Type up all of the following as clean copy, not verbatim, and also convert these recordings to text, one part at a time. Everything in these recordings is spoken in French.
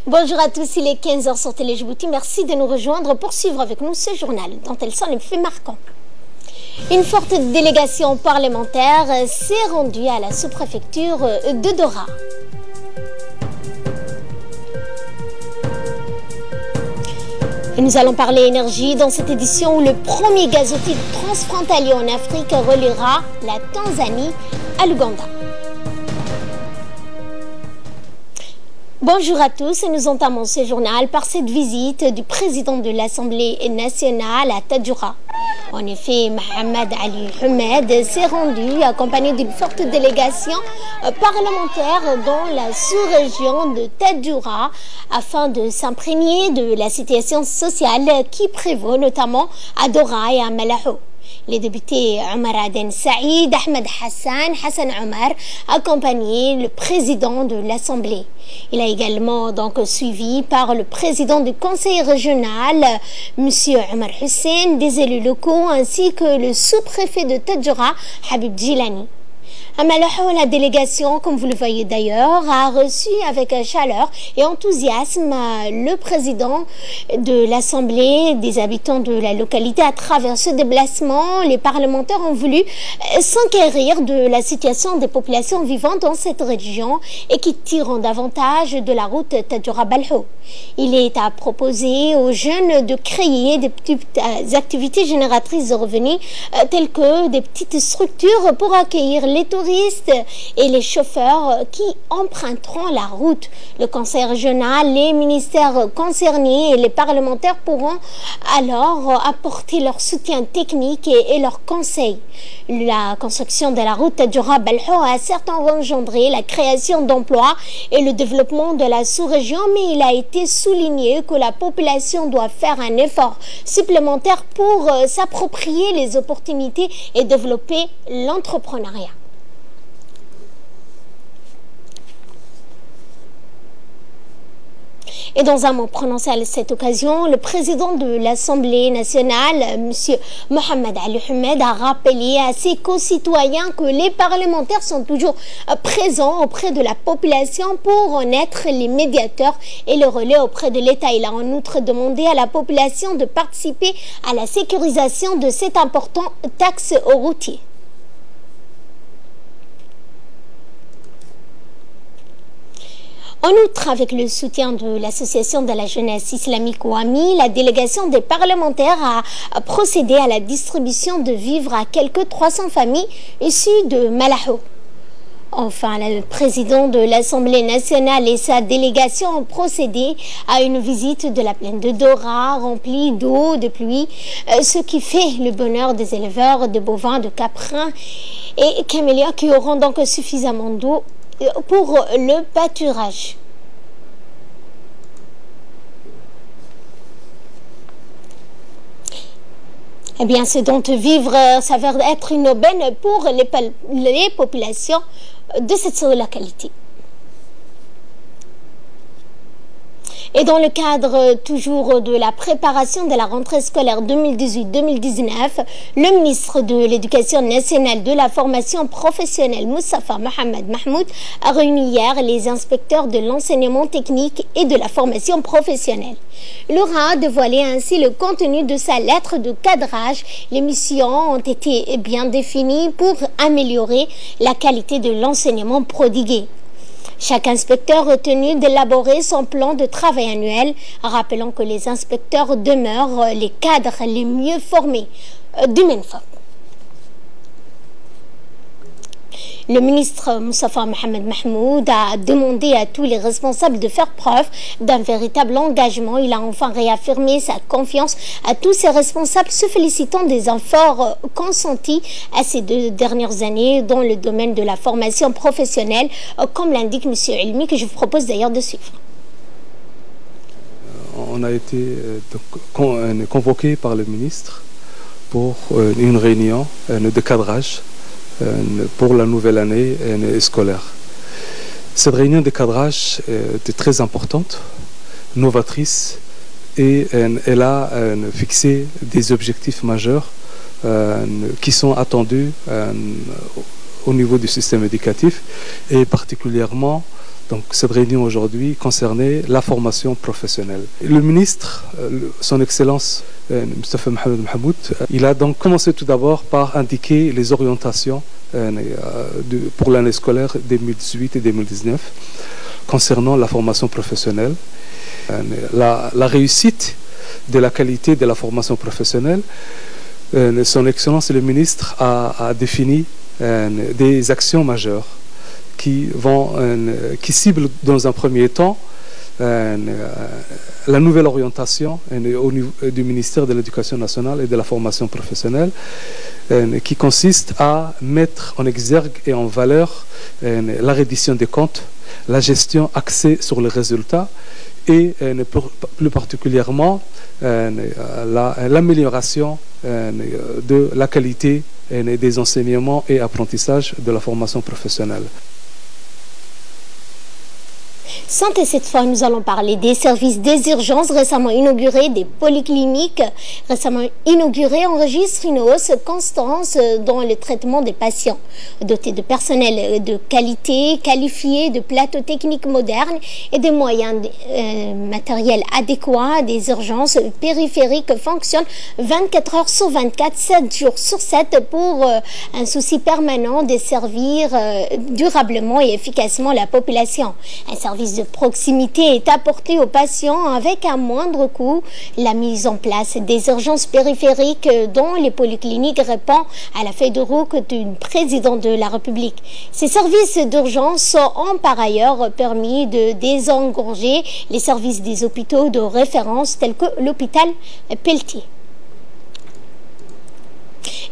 Bonjour à tous, il est 15h sur Télé Djibouti. Merci de nous rejoindre pour suivre avec nous ce journal dont elles sont les faits marquants. Une forte délégation parlementaire s'est rendue à la sous-préfecture de Dora. Et nous allons parler énergie dans cette édition où le premier gazoduc transfrontalier en Afrique reliera la Tanzanie à l'Ouganda. Bonjour à tous, et nous entamons ce journal par cette visite du président de l'Assemblée nationale à Tadjoura. En effet, Mohamed Ali Ahmed s'est rendu accompagné d'une forte délégation parlementaire dans la sous-région de Tadjoura afin de s'imprégner de la situation sociale qui prévaut notamment à Dora et à Malahou. Les députés Omar Aden Saïd, Ahmed Hassan Omar, accompagné le président de l'Assemblée. Il a également donc suivi par le président du conseil régional, M. Omar Hussein, des élus locaux ainsi que le sous-préfet de Tadjoura, Habib Djilani. À Malahou, la délégation, comme vous le voyez d'ailleurs, a reçu avec chaleur et enthousiasme le président de l'Assemblée des habitants de la localité. À travers ce déplacement, les parlementaires ont voulu s'enquérir de la situation des populations vivant dans cette région et qui tirent davantage de la route Tadjoura-Balhou. Il est à proposer aux jeunes de créer des petites activités génératrices de revenus telles que des petites structures pour accueillir les touristes et les chauffeurs qui emprunteront la route. Le conseil régional, les ministères concernés et les parlementaires pourront alors apporter leur soutien technique et leurs conseils. La construction de la route Tadjoura-Balhou a certes engendré la création d'emplois et le développement de la sous-région, mais il a été souligné que la population doit faire un effort supplémentaire pour s'approprier les opportunités et développer l'entrepreneuriat. Et dans un mot prononcé à cette occasion, le président de l'Assemblée nationale, M. Mohamed Ali Ahmed, a rappelé à ses concitoyens que les parlementaires sont toujours présents auprès de la population pour en être les médiateurs et le relais auprès de l'État. Il a en outre demandé à la population de participer à la sécurisation de cet important axe routier. En outre, avec le soutien de l'Association de la jeunesse islamique OAMI, la délégation des parlementaires a procédé à la distribution de vivres à quelques 300 familles issues de Malahou. Enfin, le président de l'Assemblée nationale et sa délégation ont procédé à une visite de la plaine de Dora remplie d'eau, de pluie, ce qui fait le bonheur des éleveurs de bovins, de caprins et camélias qui auront donc suffisamment d'eau pour le pâturage. Eh bien, ce dont vivre s'avère être une aubaine pour les populations de cette localité. Et dans le cadre toujours de la préparation de la rentrée scolaire 2018-2019, le ministre de l'Éducation nationale, de la formation professionnelle, Moustapha Mohamed Mahmoud, a réuni hier les inspecteurs de l'enseignement technique et de la formation professionnelle. Il leur a dévoilé ainsi le contenu de sa lettre de cadrage. Les missions ont été bien définies pour améliorer la qualité de l'enseignement prodigué. Chaque inspecteur est tenu d'élaborer son plan de travail annuel, rappelant que les inspecteurs demeurent les cadres les mieux formés du MENFOP. Le ministre Moustapha Mohamed Mahmoud a demandé à tous les responsables de faire preuve d'un véritable engagement. Il a enfin réaffirmé sa confiance à tous ces responsables, se félicitant des efforts consentis à ces 2 dernières années dans le domaine de la formation professionnelle, comme l'indique M. Ilmi, que je vous propose d'ailleurs de suivre. On a été convoqué par le ministre pour une réunion de cadrage pour la nouvelle année scolaire. Cette réunion de cadrage était très importante, novatrice, et elle a fixé des objectifs majeurs qui sont attendus au niveau du système éducatif et particulièrement Donc cette réunion aujourd'hui concernait la formation professionnelle. Le ministre, son Excellence Moustapha Mohamed Mahmoud, il a donc commencé tout d'abord par indiquer les orientations pour l'année scolaire 2018 et 2019 concernant la formation professionnelle. La réussite de la qualité de la formation professionnelle, son Excellence le ministre a défini des actions majeures qui ciblent dans un premier temps la nouvelle orientation au niveau du ministère de l'Éducation nationale et de la formation professionnelle, qui consiste à mettre en exergue et en valeur la reddition des comptes, la gestion axée sur les résultats et plus particulièrement l'amélioration de la qualité des enseignements et apprentissages de la formation professionnelle. Santé, cette fois, nous allons parler des services des urgences récemment inaugurés, des polycliniques récemment inaugurées enregistrent une hausse constante dans le traitement des patients. Dotés de personnel de qualité, qualifiés, de plateaux techniques modernes et des moyens matériels adéquats, des urgences périphériques fonctionnent 24 heures sur 24, 7 jours sur 7 pour un souci permanent de servir durablement et efficacement la population. Un service de proximité est apporté aux patients avec un moindre coût. La mise en place des urgences périphériques dans les polycliniques répond à la feuille de route du président de la République. Ces services d'urgence ont par ailleurs permis de désengorger les services des hôpitaux de référence tels que l'hôpital Pelletier.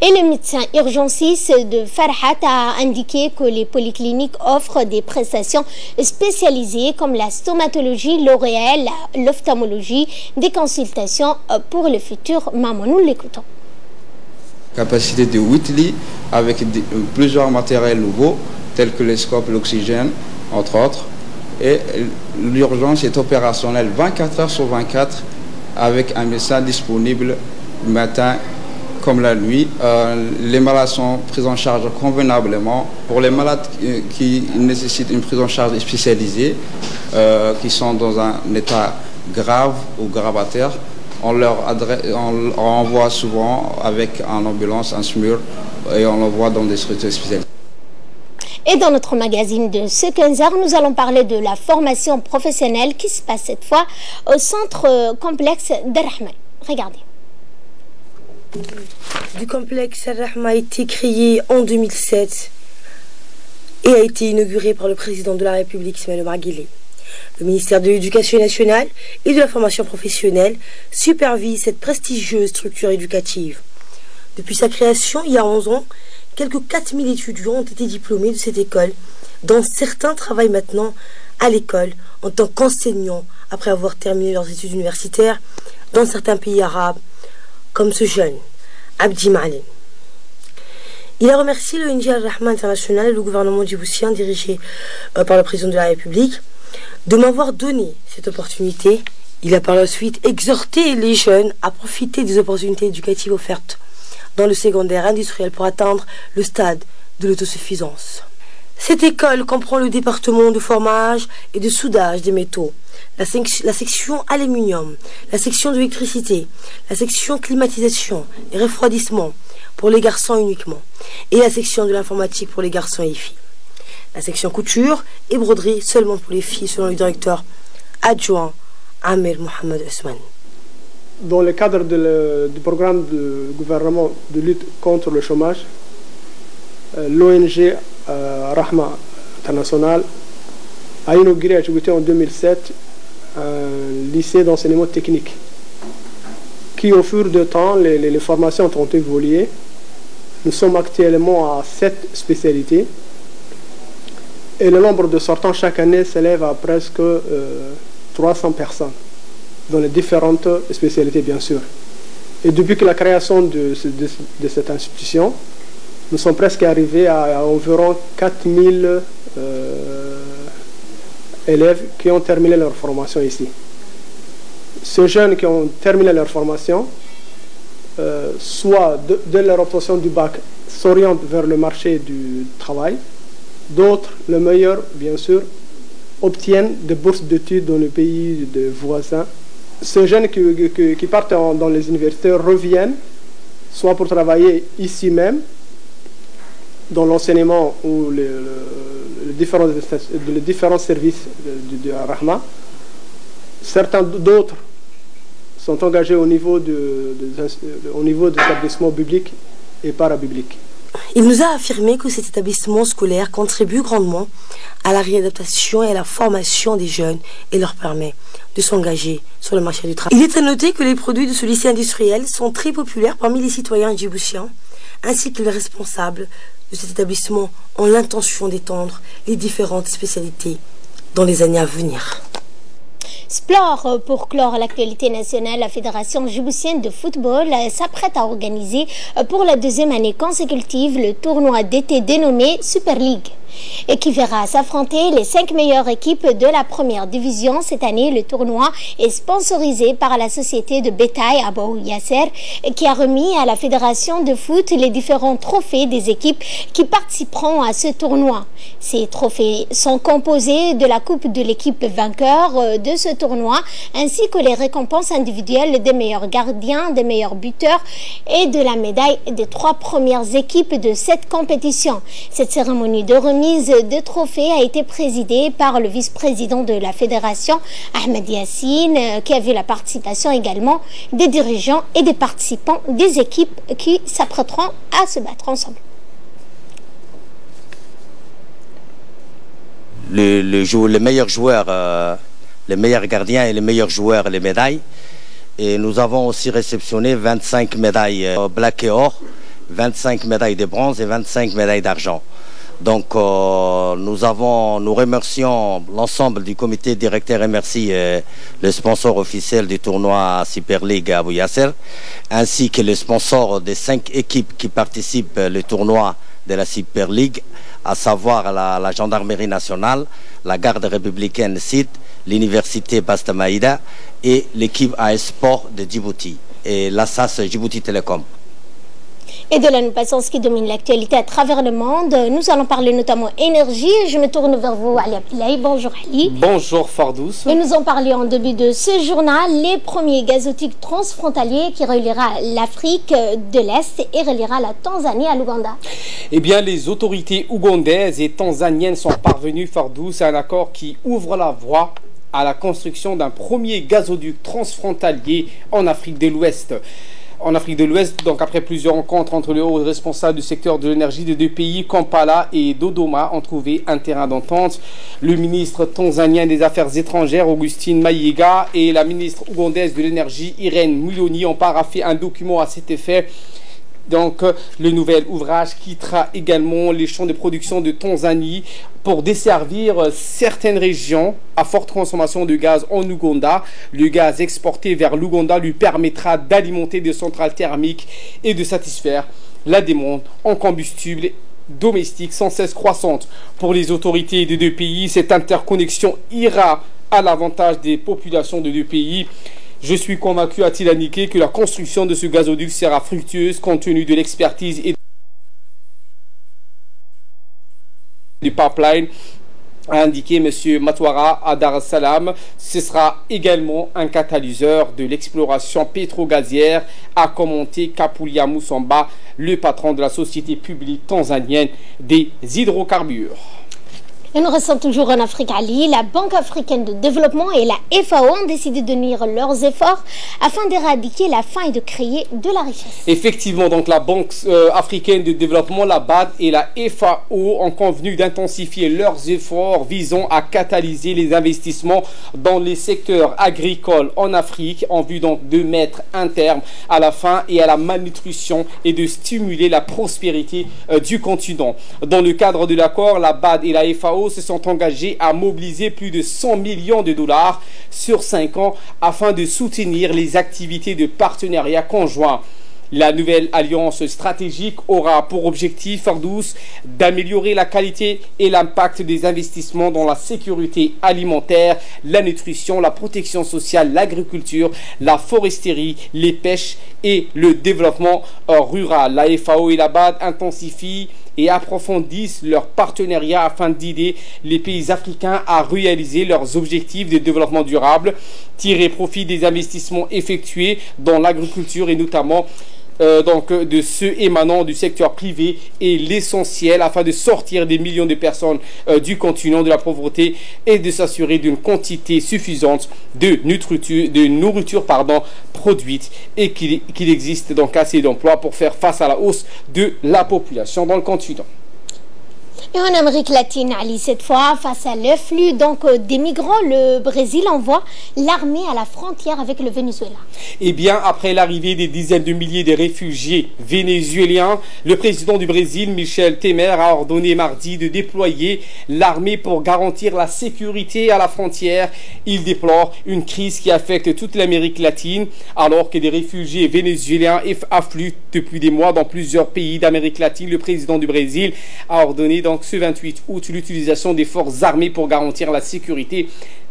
Et le médecin urgentiste de Farhat a indiqué que les polycliniques offrent des prestations spécialisées comme la stomatologie, l'oréal, l'ophtalmologie, des consultations pour le futur maman. Nous l'écoutons. Capacité de 8 lits avec plusieurs matériels nouveaux tels que les scopes, l'oxygène, entre autres. Et l'urgence est opérationnelle 24 heures sur 24 avec un médecin disponible le matin comme la nuit. Les malades sont pris en charge convenablement. Pour les malades qui nécessitent une prise en charge spécialisée, qui sont dans un état grave ou gravataire, on envoie souvent avec une ambulance, un SMUR, et on l'envoie dans des structures spécialisées. Et dans notre magazine de ce 15h, nous allons parler de la formation professionnelle qui se passe cette fois au centre complexe d'Ar-Rahman. Regardez. Du complexe Ar-Rahma a été créé en 2007 et a été inauguré par le président de la République, Ismaël Omar Guelleh. Le ministère de l'Éducation nationale et de la formation professionnelle supervise cette prestigieuse structure éducative. Depuis sa création, il y a 11 ans, quelques 4000 étudiants ont été diplômés de cette école, dont certains travaillent maintenant à l'école en tant qu'enseignants après avoir terminé leurs études universitaires dans certains pays arabes, comme ce jeune, Abdi Ma'alem. Il a remercié l'ONG Ar-Rahma International et le gouvernement djiboutien dirigé par le président de la République de m'avoir donné cette opportunité. Il a par la suite exhorté les jeunes à profiter des opportunités éducatives offertes dans le secondaire industriel pour atteindre le stade de l'autosuffisance. Cette école comprend le département de formage et de soudage des métaux, la section aluminium, la section d'électricité, la section climatisation et refroidissement pour les garçons uniquement, et la section de l'informatique pour les garçons et filles. La section couture et broderie seulement pour les filles selon le directeur adjoint Amir Mohamed Ousmane. Dans le cadre du programme du gouvernement de lutte contre le chômage, l'ONG Rahma International a inauguré à Djibouti en 2007 un lycée d'enseignement technique qui, au fur du temps, les formations ont évolué. Nous sommes actuellement à 7 spécialités et le nombre de sortants chaque année s'élève à presque 300 personnes dans les différentes spécialités, bien sûr. Et depuis que la création de cette institution, nous sommes presque arrivés à environ 4000 élèves qui ont terminé leur formation ici. Ces jeunes qui ont terminé leur formation, soit de leur obtention du bac, s'orientent vers le marché du travail. D'autres, le meilleur, bien sûr, obtiennent des bourses d'études dans le pays de voisins. Ces jeunes qui partent dans les universités reviennent, soit pour travailler ici même, dans l'enseignement ou les différents services de Rahma. Certains d'autres sont engagés au niveau des établissements publics et parapublics. Il nous a affirmé que cet établissement scolaire contribue grandement à la réadaptation et à la formation des jeunes et leur permet de s'engager sur le marché du travail. Il est à noter que les produits de ce lycée industriel sont très populaires parmi les citoyens djiboutiens, ainsi que les responsables de cet établissement ont l'intention d'étendre les différentes spécialités dans les années à venir. Sport, pour clore l'actualité nationale, la Fédération djiboutienne de football s'apprête à organiser pour la deuxième année consécutive le tournoi d'été dénommé Super League, et qui verra s'affronter les 5 meilleures équipes de la première division. Cette année, le tournoi est sponsorisé par la société de bétail Abou Yasser, qui a remis à la Fédération de foot les différents trophées des équipes qui participeront à ce tournoi. Ces trophées sont composés de la coupe de l'équipe vainqueur de ce tournoi, ainsi que les récompenses individuelles des meilleurs gardiens, des meilleurs buteurs et de la médaille des 3 premières équipes de cette compétition. Cette cérémonie de remise de trophées a été présidée par le vice-président de la fédération, Ahmed Yassine, qui a vu la participation également des dirigeants et des participants des équipes qui s'apprêteront à se battre ensemble. Les meilleurs joueurs, les meilleurs gardiens et les meilleurs joueurs, les médailles. Et nous avons aussi réceptionné 25 médailles black et or, 25 médailles de bronze et 25 médailles d'argent. Donc nous remercions l'ensemble du comité directeur et merci le sponsor officiel du tournoi Super League Abou Yasser, ainsi que les sponsors des 5 équipes qui participent au tournoi de la Super League, à savoir la Gendarmerie nationale, la Garde républicaine SID, l'Université Bastamaïda et l'équipe AS Sport de Djibouti et l'ASAS Djibouti Telecom. Et de là, nous passons ce qui domine l'actualité à travers le monde. Nous allons parler notamment énergie. Je me tourne vers vous, Ali Abdoulaye. Bonjour Ali. Bonjour Fardous. Et nous en parlions en début de ce journal, les premiers gazoducs transfrontaliers qui reliera l'Afrique de l'Est et reliera la Tanzanie à l'Ouganda. Eh bien, les autorités ougandaises et tanzaniennes sont parvenues, Fardous, à un accord qui ouvre la voie à la construction d'un premier gazoduc transfrontalier en Afrique de l'Ouest. En Afrique de l'Ouest, donc après plusieurs rencontres entre les hauts responsables du secteur de l'énergie des 2 pays, Kampala et Dodoma ont trouvé un terrain d'entente. Le ministre tanzanien des Affaires étrangères, Augustine Mayiga, et la ministre ougandaise de l'énergie, Irene Muloni, ont paraphé un document à cet effet. Donc, le nouvel ouvrage quittera également les champs de production de Tanzanie pour desservir certaines régions à forte consommation de gaz en Ouganda. Le gaz exporté vers l'Ouganda lui permettra d'alimenter des centrales thermiques et de satisfaire la demande en combustible domestique sans cesse croissante. Pour les autorités des 2 pays, cette interconnexion ira à l'avantage des populations des 2 pays. Je suis convaincu, a-t-il indiqué, que la construction de ce gazoduc sera fructueuse compte tenu de l'expertise et du pipeline, a indiqué M. Matwara à Dar es Salaam. Ce sera également un catalyseur de l'exploration pétro-gazière, a commenté Kapulia Musamba, le patron de la société publique tanzanienne des hydrocarbures. Et nous restons toujours en Afrique, Ali. La Banque africaine de développement et la FAO ont décidé d'unir leurs efforts afin d'éradiquer la faim et de créer de la richesse. Effectivement, donc la Banque africaine de développement, la BAD, et la FAO ont convenu d'intensifier leurs efforts visant à catalyser les investissements dans les secteurs agricoles en Afrique en vue donc de mettre un terme à la faim et à la malnutrition et de stimuler la prospérité du continent. Dans le cadre de l'accord, la BAD et la FAO se sont engagés à mobiliser plus de 100 millions de dollars sur 5 ans afin de soutenir les activités de partenariat conjoint. La nouvelle alliance stratégique aura pour objectif, Fardous, d'améliorer la qualité et l'impact des investissements dans la sécurité alimentaire, la nutrition, la protection sociale, l'agriculture, la foresterie, les pêches et le développement rural. La FAO et la BAD intensifient et approfondissent leur partenariat afin d'aider les pays africains à réaliser leurs objectifs de développement durable, tirer profit des investissements effectués dans l'agriculture et notamment de ceux émanant du secteur privé est l'essentiel afin de sortir des millions de personnes du continent de la pauvreté et de s'assurer d'une quantité suffisante de nourriture produite et qu'il existe donc assez d'emplois pour faire face à la hausse de la population dans le continent. Et en Amérique latine, Ali, cette fois, face à l'afflux des migrants, le Brésil envoie l'armée à la frontière avec le Venezuela. Eh bien, après l'arrivée des dizaines de milliers de réfugiés vénézuéliens, le président du Brésil, Michel Temer, a ordonné mardi de déployer l'armée pour garantir la sécurité à la frontière. Il déplore une crise qui affecte toute l'Amérique latine, alors que des réfugiés vénézuéliens affluent depuis des mois dans plusieurs pays d'Amérique latine. Le président du Brésil a ordonné ce 28 août l'utilisation des forces armées pour garantir la sécurité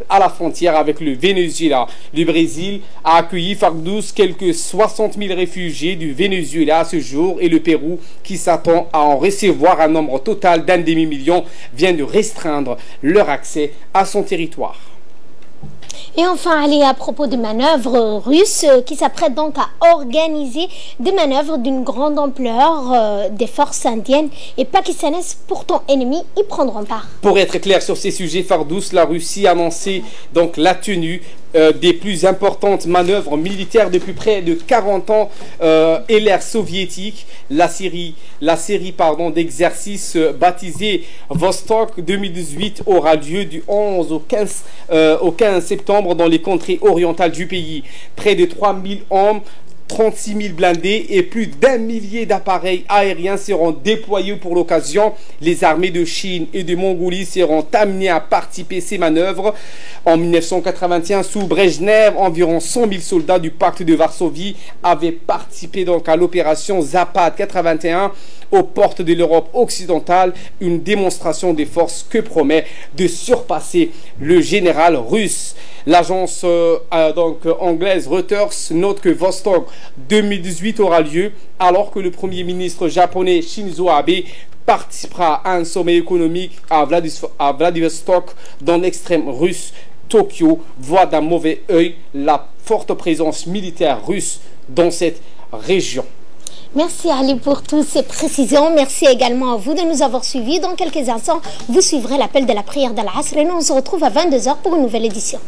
à la frontière avec le Venezuela. Le Brésil a accueilli Fardous quelques 60 000 réfugiés du Venezuela à ce jour et le Pérou, qui s'attend à en recevoir un nombre total d'1 demi-million, vient de restreindre leur accès à son territoire. Et enfin, aller à propos des manœuvres russes qui s'apprêtent donc à organiser des manœuvres d'une grande ampleur. Des forces indiennes et pakistanaises pourtant ennemies y prendront part. Pour être clair sur ces sujets, Fardous, la Russie a annoncé donc la tenue des plus importantes manœuvres militaires depuis près de 40 ans et l'ère soviétique. La série d'exercices baptisée Vostok 2018 aura lieu du 11 au 15 septembre dans les contrées orientales du pays. Près de 3000 hommes, 36 000 blindés et plus d'1 millier d'appareils aériens seront déployés pour l'occasion. Les armées de Chine et de Mongolie seront amenées à participer à ces manœuvres. En 1981, sous Brejnev, environ 100 000 soldats du pacte de Varsovie avaient participé donc à l'opération Zapad 81 aux portes de l'Europe occidentale, une démonstration des forces que promet de surpasser le général russe. L'agence anglaise Reuters note que Vostok 2018 aura lieu alors que le Premier ministre japonais Shinzo Abe participera à un sommet économique à Vladivostok dans l'extrême russe. Tokyo voit d'un mauvais œil la forte présence militaire russe dans cette région. Merci Ali pour toutes ces précisions. Merci également à vous de nous avoir suivis. Dans quelques instants, vous suivrez l'appel de la prière d'Al-Asr et nous on se retrouve à 22h pour une nouvelle édition.